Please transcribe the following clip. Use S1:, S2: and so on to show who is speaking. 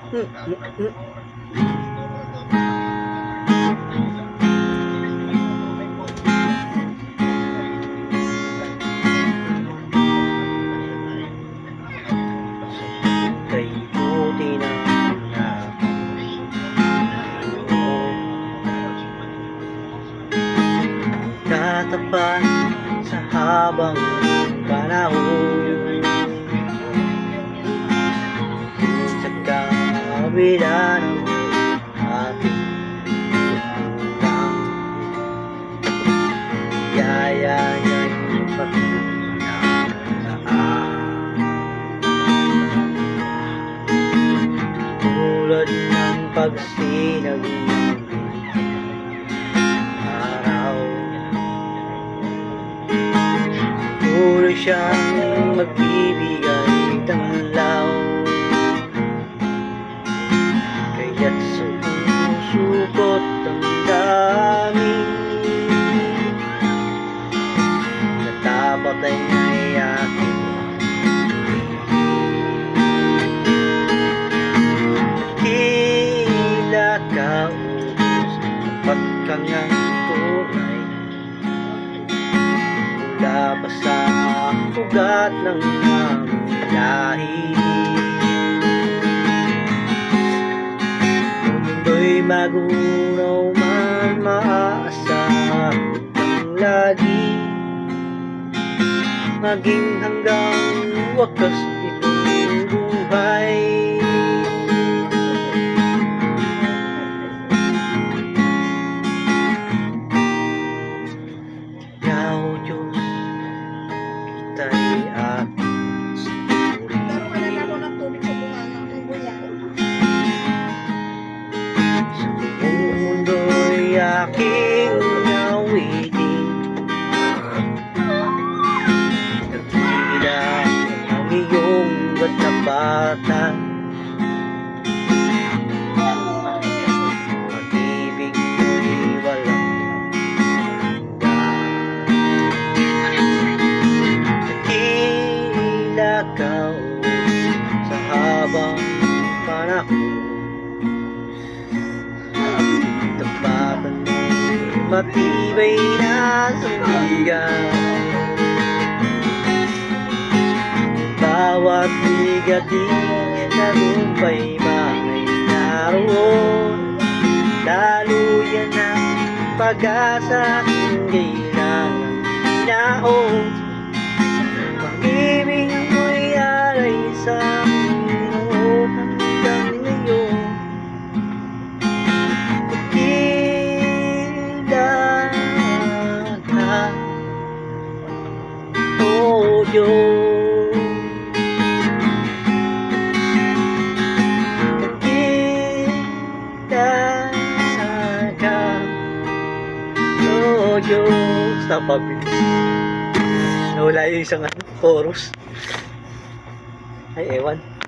S1: Kay buti na natapat sa habang panahon sa kabila ng ating utang, yayayain pati ng tulad ng pagsinag ng araw. Puro siyang magbibigay tanglaw, kaya't sumusukot ang daming natapat ay aking tila kaubos pagkangang tunay mula pa sa ugat ng aming lahi. Mundo'y magunaw man maaasahan kang lagi, maging hanggang wakas itong buhay. Yaw Diyos, kita'y aking suri. Sa buong mundo'y aking awitin, nagtila ang iyong katapatan. Pag-ibig mo'y walang lakaw sa habang panahon, tapatan mo'y matibay na sandigan. Bawat bigating tagumpay ba'y naroon, lalo yan ang pag-asa kung kailangan inaon. Pag-ibig mo'y alay sa Panginoon hanggang ngayon. Tila ka, O Diyos, tila ka, O Diyos. Napabilis. Nawala yung isang chorus. Ay, ewan.